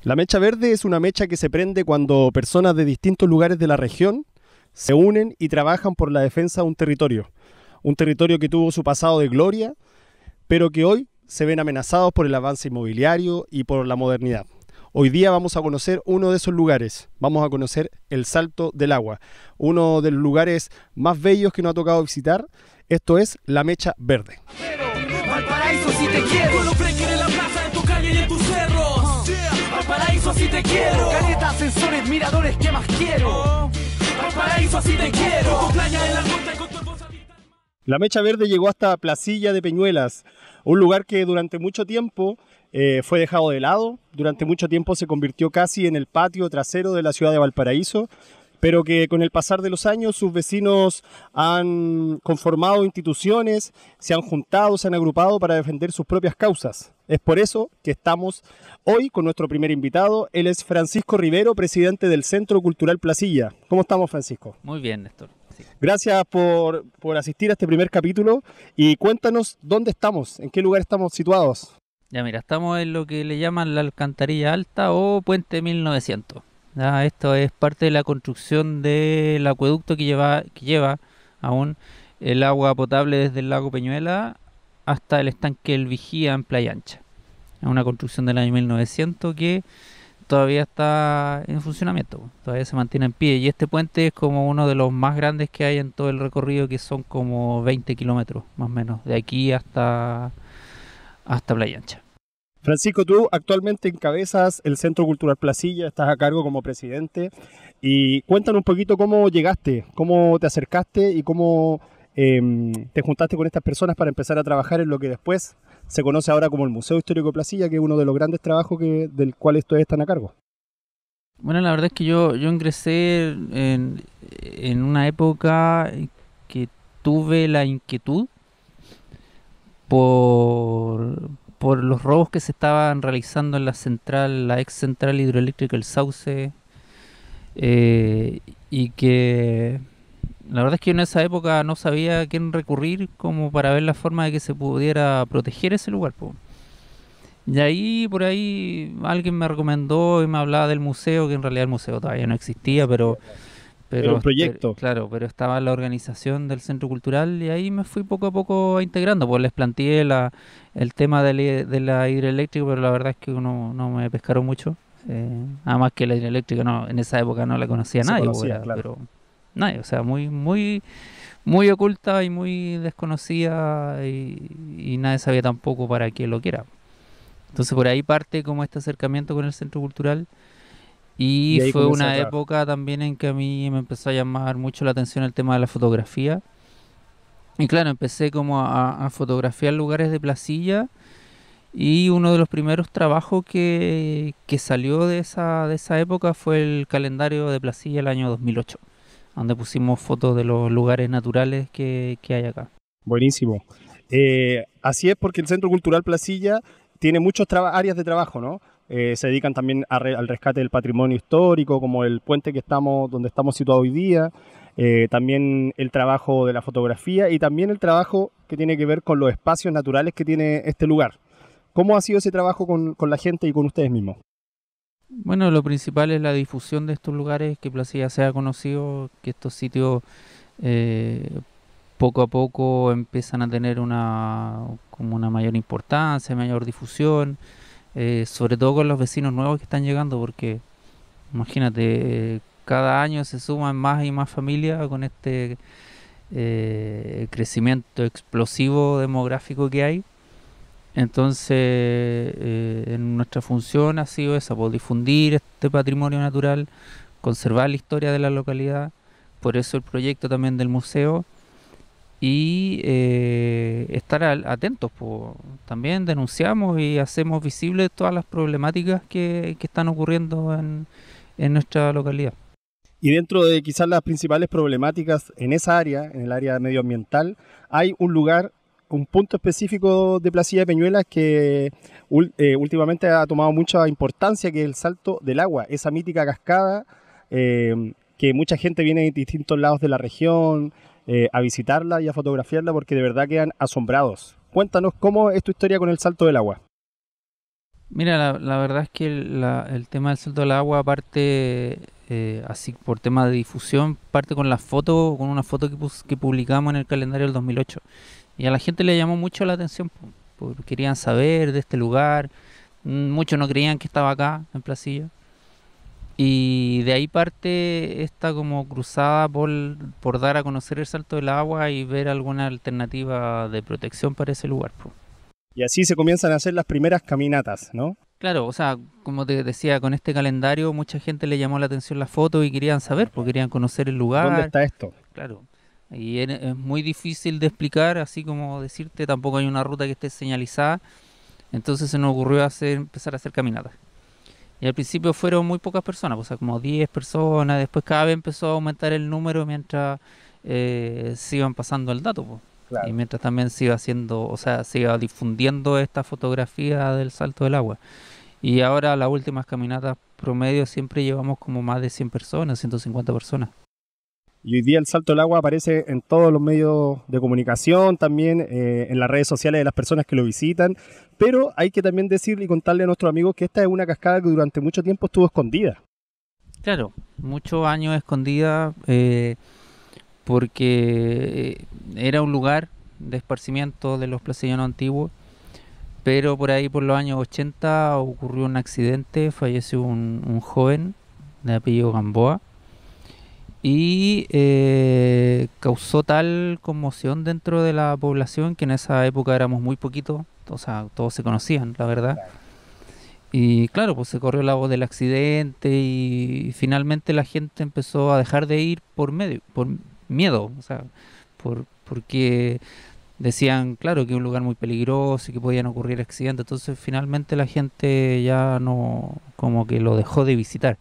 La mecha verde es una mecha que se prende cuando personas de distintos lugares de la región se unen y trabajan por la defensa de un territorio que tuvo su pasado de gloria, pero que hoy se ven amenazados por el avance inmobiliario y por la modernidad. Hoy día vamos a conocer uno de esos lugares, vamos a conocer el Salto del Agua, uno de los lugares más bellos que nos ha tocado visitar, esto es la Mecha Verde. Valparaíso si te quiero, con los breakers en la plaza, en tu calle y en tus cerros. Valparaíso si te quiero, caleta, ascensores, miradores, ¿qué más quiero? Valparaíso si te quiero, con playa en la costa y con tu hermosa vista. La Mecha Verde llegó hasta Placilla de Peñuelas, un lugar que durante mucho tiempo fue dejado de lado, durante mucho tiempo se convirtió casi en el patio trasero de la ciudad de Valparaíso, pero que con el pasar de los años sus vecinos han conformado instituciones, se han juntado, se han agrupado para defender sus propias causas. Es por eso que estamos hoy con nuestro primer invitado. Él es Francisco Rivero, presidente del Centro Cultural Placilla. ¿Cómo estamos, Francisco? Muy bien, Néstor. Sí. Gracias por asistir a este primer capítulo y cuéntanos dónde estamos, en qué lugar estamos situados. Ya mira, estamos en lo que le llaman la Alcantarilla Alta o Puente 1900. Ya, esto es parte de la construcción del acueducto que lleva aún el agua potable desde el lago Peñuela hasta el estanque El Vigía en Playa Ancha. Es una construcción del año 1900 que todavía está en funcionamiento, todavía se mantiene en pie. Y este puente es como uno de los más grandes que hay en todo el recorrido, que son como 20 kilómetros más o menos, de aquí hasta Playa Ancha. Francisco, tú actualmente encabezas el Centro Cultural Placilla, estás a cargo como presidente y cuéntanos un poquito cómo llegaste, cómo te acercaste y cómo te juntaste con estas personas para empezar a trabajar en lo que después se conoce ahora como el Museo Histórico Placilla, que es uno de los grandes trabajos del cual ustedes están a cargo. Bueno, la verdad es que yo ingresé en una época que tuve la inquietud por los robos que se estaban realizando en la ex central hidroeléctrica El Sauce, y que la verdad es que en esa época no sabía a quién recurrir como para ver la forma de que se pudiera proteger ese lugar, po. Y ahí, por ahí, alguien me recomendó y me hablaba del museo, que en realidad el museo todavía no existía, Era un proyecto. claro, pero estaba la organización del centro cultural y ahí me fui poco a poco integrando, pues les planteé el tema de la hidroeléctrica, pero la verdad es que no me pescaron mucho. Además que la hidroeléctrica en esa época no la conocía Se nadie, conocía, claro. pero nadie, o sea, muy oculta y muy desconocida y nadie sabía tampoco para qué lo quiera. Entonces por ahí parte como este acercamiento con el centro cultural. Y ahí fue comienza a una trabajar. época también en que a mí me empezó a llamar mucho la atención el tema de la fotografía. Y claro, empecé como a fotografiar lugares de Placilla y uno de los primeros trabajos que salió de esa época fue el calendario de Placilla el año 2008, donde pusimos fotos de los lugares naturales que hay acá. Buenísimo. Así es, porque el Centro Cultural Placilla tiene muchas áreas de trabajo, ¿no? Se dedican también al rescate del patrimonio histórico, como el puente donde estamos situados hoy día, también el trabajo de la fotografía y también el trabajo que tiene que ver con los espacios naturales que tiene este lugar. ¿Cómo ha sido ese trabajo con la gente y con ustedes mismos? Bueno, lo principal es la difusión de estos lugares, que Placilla sea conocido, que estos sitios eh, poco a poco empiezan a tener como una mayor importancia, mayor difusión, sobre todo con los vecinos nuevos que están llegando, porque imagínate, cada año se suman más y más familias con este crecimiento explosivo demográfico que hay. Entonces, en nuestra función ha sido esa, pues, difundir este patrimonio natural, conservar la historia de la localidad, por eso el proyecto también del museo y estar atentos, pues. También denunciamos y hacemos visibles todas las problemáticas que están ocurriendo en nuestra localidad. Y dentro de quizás las principales problemáticas en esa área, en el área medioambiental, hay un lugar, un punto específico de Placilla de Peñuelas que últimamente ha tomado mucha importancia, que es el Salto del Agua, esa mítica cascada que mucha gente viene de distintos lados de la región a visitarla y a fotografiarla porque de verdad quedan asombrados. Cuéntanos cómo es tu historia con el Salto del Agua. Mira, la verdad es que el tema del salto al agua parte, así por tema de difusión, parte con la foto, con una foto que publicamos en el calendario del 2008. Y a la gente le llamó mucho la atención, porque querían saber de este lugar. Muchos no creían que estaba acá, en Placilla. Y de ahí parte esta como cruzada por dar a conocer el salto del agua y ver alguna alternativa de protección para ese lugar, po. Y así se comienzan a hacer las primeras caminatas, ¿no? Claro, o sea, como te decía, con este calendario mucha gente le llamó la atención la foto y querían saber, porque querían conocer el ¿Dónde lugar. está esto? Claro. Y es muy difícil de explicar, así como decirte, tampoco hay una ruta que esté señalizada. Entonces se nos ocurrió empezar a hacer caminatas. Y al principio fueron muy pocas personas, o sea, como 10 personas. Después cada vez empezó a aumentar el número mientras se iban pasando el dato, po. Y Claro. mientras también se iba haciendo, o sea, se iba difundiendo esta fotografía del salto del agua. Y ahora las últimas caminatas promedio siempre llevamos como más de 100 personas, 150 personas. Y hoy día el salto al agua aparece en todos los medios de comunicación, también en las redes sociales de las personas que lo visitan, pero hay que también decirle y contarle a nuestros amigos que esta es una cascada que durante mucho tiempo estuvo escondida. Claro, muchos años escondida, porque era un lugar de esparcimiento de los placeyanos antiguos, pero por ahí por los años 80 ocurrió un accidente, falleció un joven de apellido Gamboa y causó tal conmoción dentro de la población que en esa época éramos muy poquitos, o sea, todos se conocían, la verdad. Y claro, pues se corrió la voz del accidente y finalmente la gente empezó a dejar de ir por miedo, o sea, porque decían, claro, que es un lugar muy peligroso y que podían ocurrir accidentes. Entonces finalmente la gente ya no, como que lo dejó de visitar.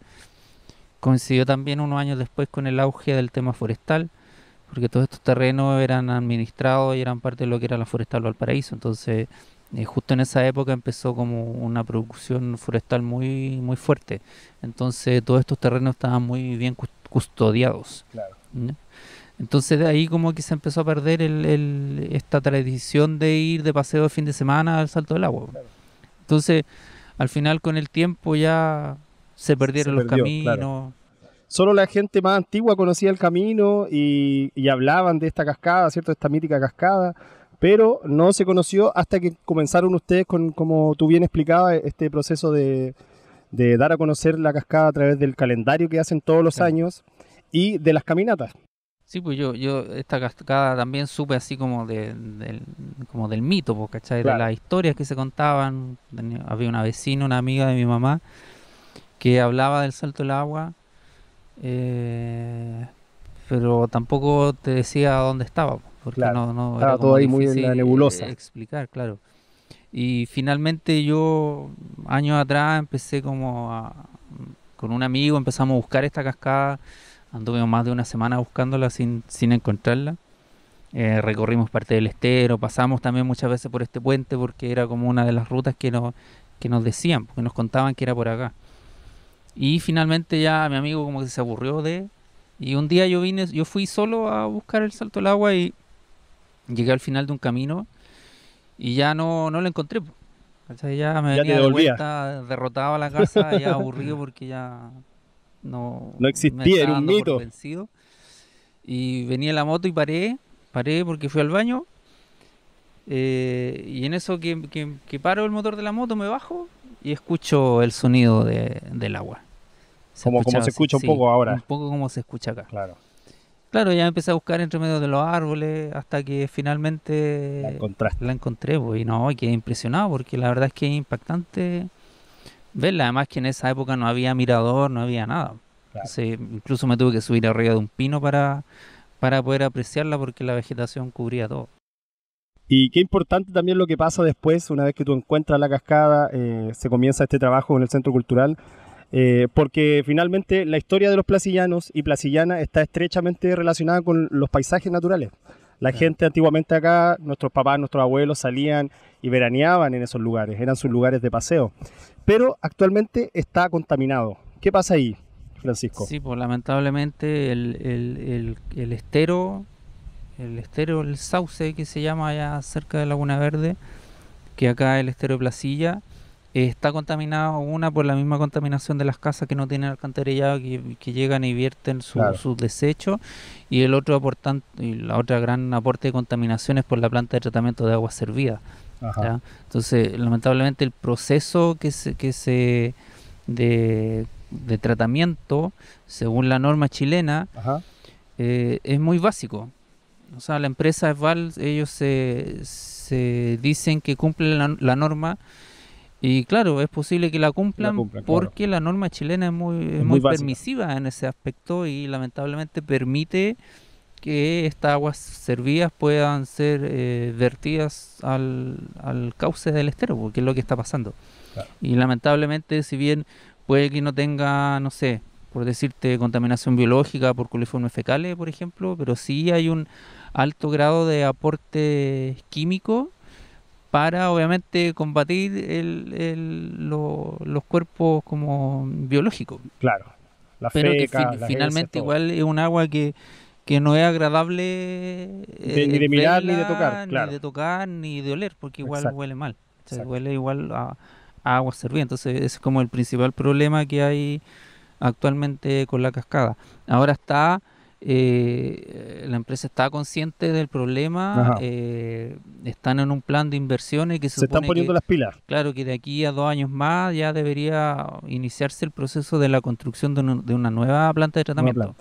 Coincidió también unos años después con el auge del tema forestal, porque todos estos terrenos eran administrados y eran parte de lo que era la Forestal Valparaíso. Entonces, justo en esa época empezó como una producción forestal muy fuerte. Entonces, todos estos terrenos estaban muy bien custodiados. Claro. ¿Ya? Entonces, de ahí como que se empezó a perder esta tradición de ir de paseo de fin de semana al Salto del Agua. Claro. Entonces, al final con el tiempo ya se perdieron los perdió, caminos. claro. Solo la gente más antigua conocía el camino y hablaban de esta cascada, ¿cierto? Esta mítica cascada, pero no se conoció hasta que comenzaron ustedes con, como tú bien explicabas, este proceso de dar a conocer la cascada a través del calendario que hacen todos los Claro. años y de las caminatas. Sí, pues yo esta cascada también supe así como como del mito, pues, ¿cachai? Claro. De las historias que se contaban. Había una vecina, una amiga de mi mamá, que hablaba del salto del agua, pero tampoco te decía dónde estaba, pues, porque Claro, no estaba era todo como ahí muy en la difícil nebulosa. explicar, claro. Y finalmente yo, años atrás, empecé con un amigo, empezamos a buscar esta cascada. Anduvimos más de una semana buscándola sin encontrarla. Recorrimos parte del estero, pasamos también muchas veces por este puente porque era como una de las rutas que nos decían, porque nos contaban que era por acá. Y finalmente ya mi amigo como que se aburrió y un día yo fui solo a buscar el salto al agua y llegué al final de un camino y ya no lo encontré, po. ¿Cachai? Ya me Ya te venía de devolvías. vuelta derrotado a la casa, ya aburrido porque ya no No me existía, estaba era un dando por mito. vencido. Y venía la moto y paré porque fui al baño. Y en eso que paro el motor de la moto me bajo y escucho el sonido del agua. Como escuchaba se así, escucha un sí, poco ahora. un poco como se escucha acá. Claro, Claro, ya empecé a buscar entre medio de los árboles hasta que la finalmente encontraste. la encontré, pues, y no, y quedé impresionado porque la verdad es que es impactante verla. Además que en esa época no había mirador, no había nada. Claro. Entonces, incluso me tuve que subir arriba de un pino para poder apreciarla porque la vegetación cubría todo. Y qué importante también lo que pasa después, una vez que tú encuentras la cascada, se comienza este trabajo en el Centro Cultural, porque finalmente la historia de los placillanos y placillanas está estrechamente relacionada con los paisajes naturales. La Claro. gente antiguamente acá, nuestros papás, nuestros abuelos salían y veraneaban en esos lugares, eran sus lugares de paseo. Pero actualmente está contaminado. ¿Qué pasa ahí, Francisco? Sí, pues lamentablemente el estero, el sauce que se llama allá cerca de Laguna Verde, que acá es el estero de Placilla, está contaminado, una por la misma contaminación de las casas que no tienen alcantarillado, que llegan y vierten sus desechos, y el otro y la otra gran aporte de contaminación es por la planta de tratamiento de aguas servidas. Entonces, lamentablemente el proceso de tratamiento, según la norma chilena, es muy básico. O sea, la empresa ESVAL, ellos se dicen que cumplen la norma. Y claro, es posible que la cumplan porque la norma chilena es muy permisiva en ese aspecto y lamentablemente permite que estas aguas servidas puedan ser vertidas al cauce del estero, porque es lo que está pasando. Y lamentablemente, si bien puede que no tenga, no sé, por decirte, contaminación biológica por coliformes fecales, por ejemplo, pero sí hay un alto grado de aporte químico para obviamente combatir los cuerpos como biológicos. Claro, la pero feca, que finalmente igual es un agua que no es agradable ni de mirar ni de tocar, ni de tocar ni de oler, porque igual huele mal. O sea, huele igual a agua servida. Entonces ese es como el principal problema que hay actualmente con la cascada. Ahora la empresa está consciente del problema, están en un plan de inversiones que se están poniendo las pilas. Claro, que de aquí a 2 años más ya debería iniciarse el proceso de la construcción de una nueva planta de tratamiento,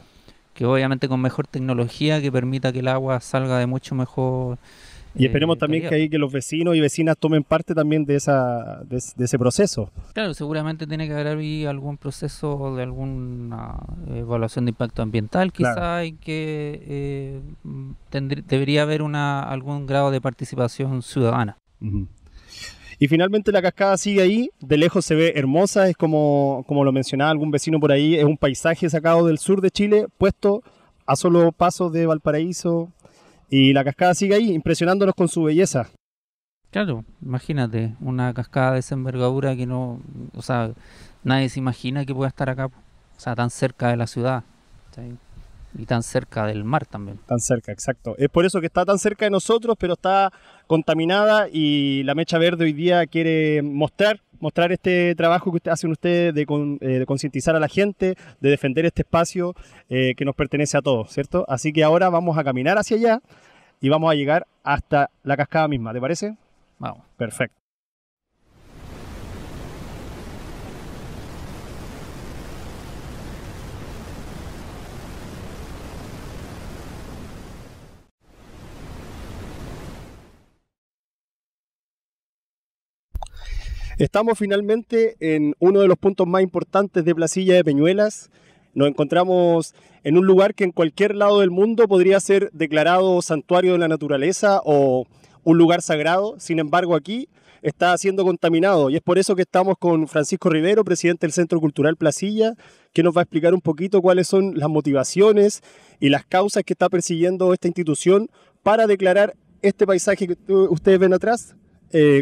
que obviamente con mejor tecnología que permita que el agua salga de mucho mejor. Y esperemos también que los vecinos y vecinas tomen parte también de ese proceso. Claro, seguramente tiene que haber ahí algún proceso de alguna evaluación de impacto ambiental, quizá, y que debería haber algún grado de participación ciudadana. Y finalmente la cascada sigue ahí, de lejos se ve hermosa, es como lo mencionaba algún vecino por ahí, es un paisaje sacado del sur de Chile, puesto a solo pasos de Valparaíso. Y la cascada sigue ahí, impresionándonos con su belleza. Claro, imagínate, una cascada de esa envergadura que no, o sea, nadie se imagina que pueda estar acá, o sea, tan cerca de la ciudad, ¿sí? Y tan cerca del mar también. Tan cerca, exacto. Es por eso que está tan cerca de nosotros, pero está contaminada, y la Mecha Verde hoy día quiere mostrar este trabajo que hacen ustedes de concientizar a la gente, de defender este espacio que nos pertenece a todos, ¿cierto? Así que ahora vamos a caminar hacia allá y vamos a llegar hasta la cascada misma, ¿te parece? Vamos. Perfecto. Estamos finalmente en uno de los puntos más importantes de Placilla de Peñuelas. Nos encontramos en un lugar que en cualquier lado del mundo podría ser declarado santuario de la naturaleza o un lugar sagrado. Sin embargo, aquí está siendo contaminado, y es por eso que estamos con Francisco Rivero, presidente del Centro Cultural Placilla, que nos va a explicar un poquito cuáles son las motivaciones y las causas que está persiguiendo esta institución para declarar este paisaje que ustedes ven atrás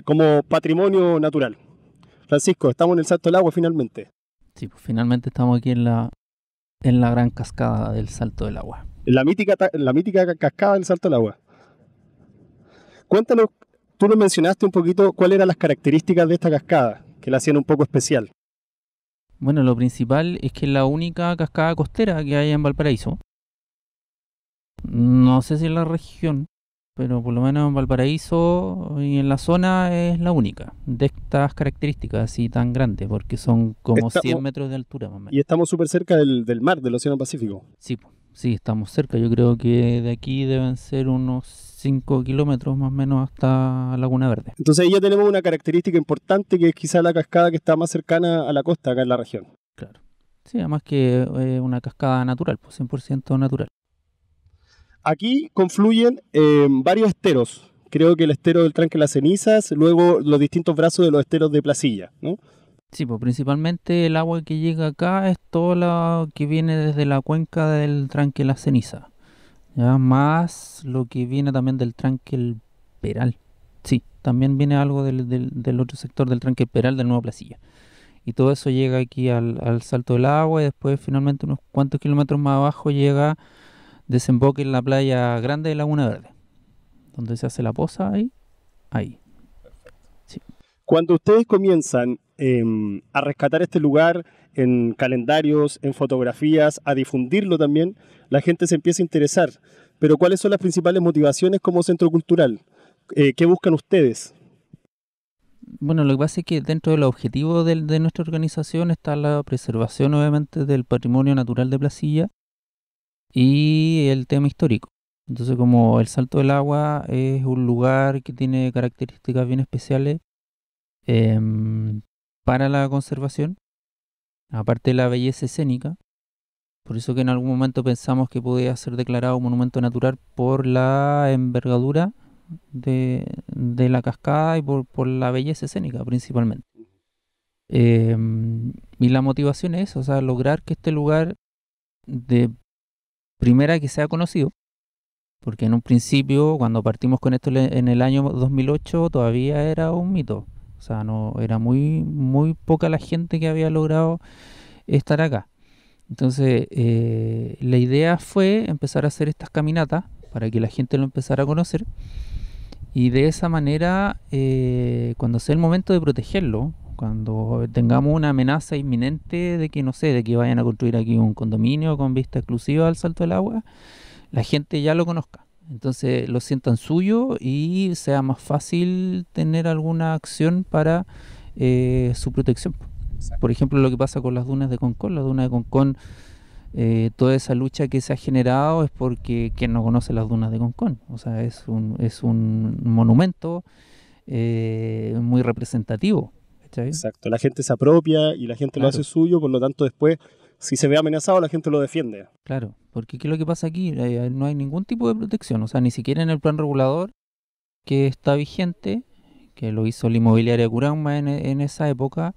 como patrimonio natural. Francisco, estamos en el Salto del Agua finalmente. Sí, pues finalmente estamos aquí en la gran cascada del Salto del Agua. La mítica cascada del Salto del Agua. Cuéntanos, tú nos mencionaste un poquito cuáles eran las características de esta cascada, que la hacían un poco especial. Bueno, lo principal es que es la única cascada costera que hay en Valparaíso. No sé si en la región, pero por lo menos en Valparaíso y en la zona es la única de estas características así tan grandes, porque son como 100 metros de altura más o menos. Y estamos súper cerca del mar, del Océano Pacífico. Sí, estamos cerca. Yo creo que de aquí deben ser unos 5 kilómetros más o menos hasta Laguna Verde. Entonces ahí ya tenemos una característica importante, que es quizá la cascada que está más cercana a la costa acá en la región. Claro. Sí, además que es una cascada natural, pues 100% natural. Aquí confluyen varios esteros. Creo que el estero del Tranque Las Cenizas, luego los distintos brazos de los esteros de Placilla, ¿no? Sí, pues principalmente el agua que llega acá es todo lo que viene desde la cuenca del Tranque Las Cenizas, ¿ya? Más lo que viene también del Tranque El Peral. Sí, también viene algo del otro sector del Tranque El Peral del Nuevo Placilla. Y todo eso llega aquí al Salto del Agua, y después finalmente unos cuantos kilómetros más abajo desemboca en la playa grande de Laguna Verde, donde se hace la poza ahí. Perfecto. Sí. Cuando ustedes comienzan a rescatar este lugar en calendarios, en fotografías, a difundirlo también, la gente se empieza a interesar. Pero ¿cuáles son las principales motivaciones como centro cultural? ¿Qué buscan ustedes? Bueno, lo que pasa es que dentro de los objetivos de nuestra organización está la preservación, obviamente, del patrimonio natural de Placilla y el tema histórico. Entonces, como el Salto del Agua es un lugar que tiene características bien especiales para la conservación, aparte de la belleza escénica, por eso que en algún momento pensamos que podía ser declarado monumento natural por la envergadura de la cascada y por la belleza escénica principalmente. Y la motivación es, o sea, lograr que este lugar de primera que sea conocido, porque en un principio, cuando partimos con esto en el año 2008, todavía era un mito. O sea, no era muy, muy poca la gente que había logrado estar acá. Entonces, la idea fue empezar a hacer estas caminatas para que la gente lo empezara a conocer. Y de esa manera, cuando sea el momento de protegerlo, cuando tengamos una amenaza inminente de que, no sé, de que vayan a construir aquí un condominio con vista exclusiva al Salto del Agua, la gente ya lo conozca. Entonces lo sientan suyo y sea más fácil tener alguna acción para su protección. Exacto. Por ejemplo, lo que pasa con las dunas de Concón. Las dunas de Concón, toda esa lucha que se ha generado es porque quien no conoce las dunas de Concón. O sea, es un monumento muy representativo. ¿Cachai? Exacto, la gente se apropia y la gente lo hace suyo, por lo tanto después, si se ve amenazado, la gente lo defiende. Claro, porque ¿qué es lo que pasa aquí? No hay ningún tipo de protección, o sea, ni siquiera en el plan regulador que está vigente, que lo hizo la inmobiliaria Curauma en esa época,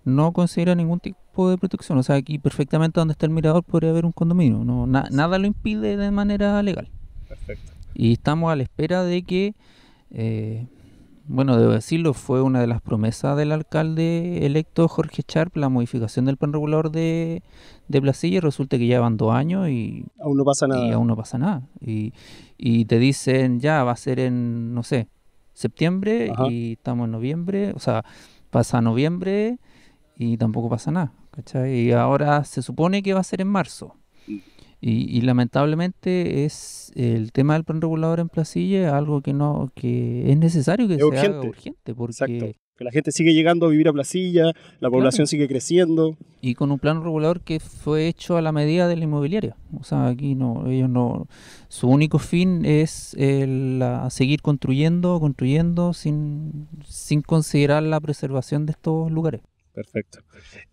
no considera ningún tipo de protección. O sea, aquí perfectamente donde está el mirador podría haber un condominio, no, nada lo impide de manera legal. Perfecto. Y estamos a la espera de que, bueno, debo decirlo, fue una de las promesas del alcalde electo Jorge Sharp, la modificación del plan regulador de Placilla, y resulta que ya van 2 años y aún no pasa nada. Y aún no pasa nada. Y te dicen, ya, va a ser en, no sé, septiembre. Ajá. Y estamos en noviembre, o sea, pasa noviembre y tampoco pasa nada, ¿cachai? Y ahora se supone que va a ser en marzo. Y lamentablemente es el tema del plan regulador en Placilla algo que es necesario que se haga urgente, porque exacto, que la gente sigue llegando a vivir a Placilla, la población sigue creciendo. Y con un plan regulador que fue hecho a la medida de la inmobiliaria. O sea, aquí ellos no, su único fin es seguir construyendo sin considerar la preservación de estos lugares. Perfecto.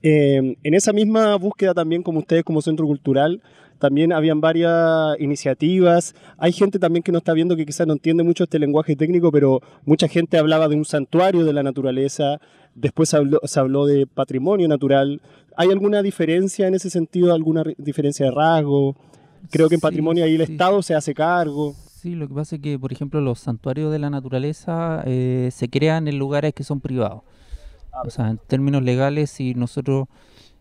En esa misma búsqueda también, como ustedes como centro cultural, también habían varias iniciativas. Hay gente también que no está viendo, que quizás no entiende mucho este lenguaje técnico, pero mucha gente hablaba de un santuario de la naturaleza, después se habló de patrimonio natural. ¿Hay alguna diferencia en ese sentido, alguna diferencia de rasgo? Creo que en patrimonio ahí el Estado se hace cargo. Sí, lo que pasa es que, por ejemplo, los santuarios de la naturaleza se crean en lugares que son privados. O sea, en términos legales, si nosotros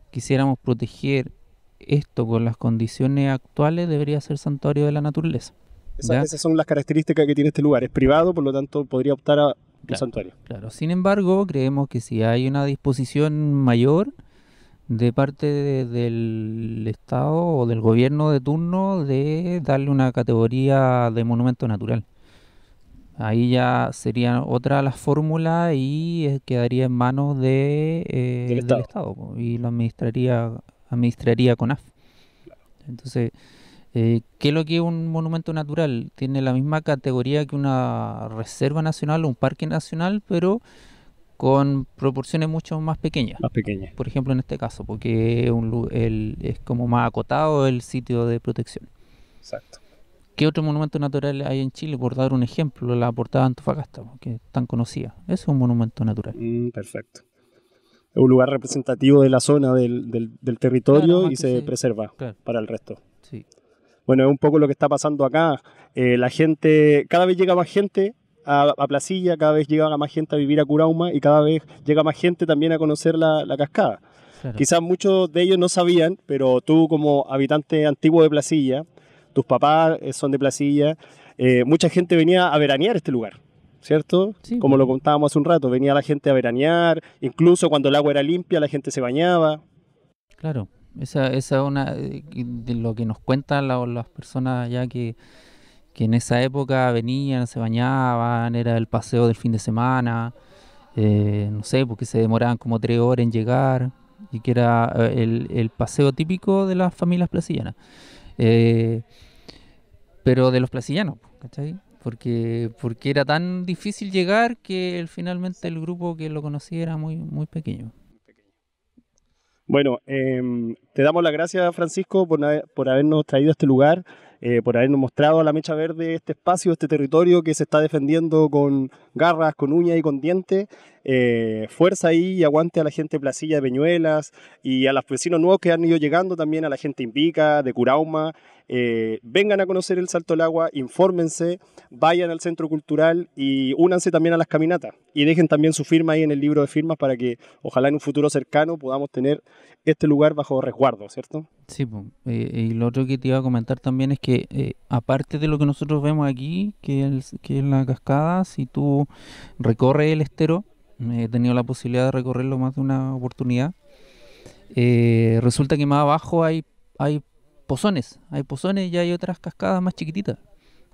quisiéramos proteger esto con las condiciones actuales, debería ser santuario de la naturaleza. Esas son las características que tiene este lugar. Es privado, por lo tanto podría optar a un santuario. Claro. Sin embargo, creemos que si hay una disposición mayor de parte del Estado o del gobierno de turno de darle una categoría de monumento natural. Ahí ya sería otra las fórmulas y quedaría en manos del Estado y lo administraría CONAF. Claro. Entonces, ¿qué es lo que es un monumento natural? Tiene la misma categoría que una reserva nacional o un parque nacional, pero con proporciones mucho más pequeñas. Más pequeñas. Por ejemplo, en este caso, porque es como más acotado el sitio de protección. Exacto. ¿Qué otro monumento natural hay en Chile? Por dar un ejemplo, la Portada de Antofagasta, que es tan conocida. Es un monumento natural. Perfecto. Es un lugar representativo de la zona del territorio, claro, y se preserva para el resto. Sí. Bueno, es un poco lo que está pasando acá. La gente, cada vez llega más gente a Placilla, cada vez llega más gente a vivir a Curauma y cada vez llega más gente también a conocer la cascada. Claro. Quizás muchos de ellos no sabían, pero tú como habitante antiguo de Placilla, tus papás son de Placilla, mucha gente venía a veranear este lugar. ¿cierto? Sí, Como lo contábamos hace un rato, venía la gente a veranear, incluso cuando el agua era limpia la gente se bañaba. claro. Esa es una de lo que nos cuentan las personas ya que en esa época venían, se bañaban, era el paseo del fin de semana, no sé, porque se demoraban como 3 horas en llegar, y que era el paseo típico de las familias placillanas. Eh, pero de los placillanos, ¿cachai? Porque era tan difícil llegar que finalmente el grupo que lo conocía era muy, muy pequeño. Bueno, te damos las gracias, Francisco, por habernos traído a este lugar, por habernos mostrado a la Mecha Verde este espacio, este territorio que se está defendiendo con garras, con uñas y con dientes. Fuerza ahí y aguante a la gente de Placilla de Peñuelas y a los vecinos nuevos que han ido llegando, también a la gente Invica, de Curauma. Vengan a conocer el Salto del Agua, infórmense, vayan al centro cultural y únanse también a las caminatas y dejen también su firma ahí en el libro de firmas para que ojalá en un futuro cercano podamos tener este lugar bajo resguardo, ¿cierto? Sí, po. Y lo otro que te iba a comentar también es que aparte de lo que nosotros vemos aquí, que es la cascada, si tú recorres el estero, he tenido la posibilidad de recorrerlo más de una oportunidad, resulta que más abajo hay pozones y hay otras cascadas más chiquititas,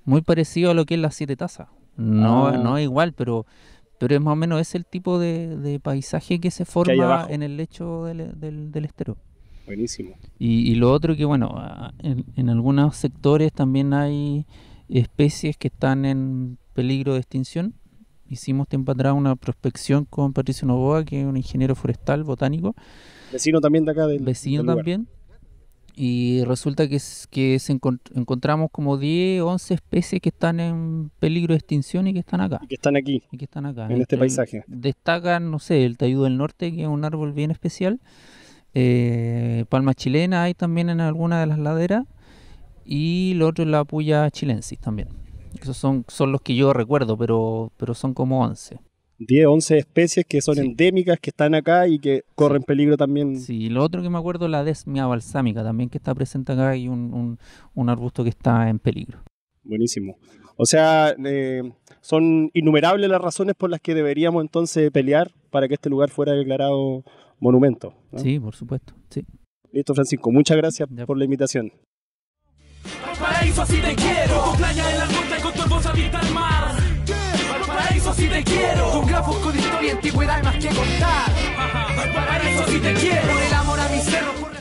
muy parecido a lo que es las Siete Tazas. No es igual, pero es más o menos ese el tipo de paisaje que se Que hay forma abajo. en el lecho del estero. Buenísimo. Y lo otro que, bueno, en algunos sectores también hay especies que están en peligro de extinción. Hicimos tiempo atrás una prospección con Patricio Novoa, que es un ingeniero forestal, botánico, Vecino también de acá vecino del lugar. también. Y resulta que encontramos como 10, 11 especies que están en peligro de extinción y que están acá. Y que están aquí, Y que están acá. en este paisaje. Destacan, no sé, el tayudo del norte, que es un árbol bien especial. Palma chilena hay también en alguna de las laderas. Y lo otro es la puya chilensis también. Esos son los que yo recuerdo, pero son como 11. 10, 11 especies que son Sí. endémicas, que están acá y que corren peligro también. Sí, lo otro que me acuerdo es la desmia balsámica también, que está presente acá, y un arbusto que está en peligro. Buenísimo. O sea, son innumerables las razones por las que deberíamos entonces pelear para que este lugar fuera declarado monumento, ¿no? Sí, por supuesto. Sí. Listo, Francisco. Muchas gracias Ya. por la invitación. Valparaíso, así te quiero. Con playa en la costa y con tu hermosa vista al mar. Valparaíso, así te quiero. Con grafos, con historia, antigüedad, más que contar. Valparaíso, así te quiero. Por el amor a mi cerro, por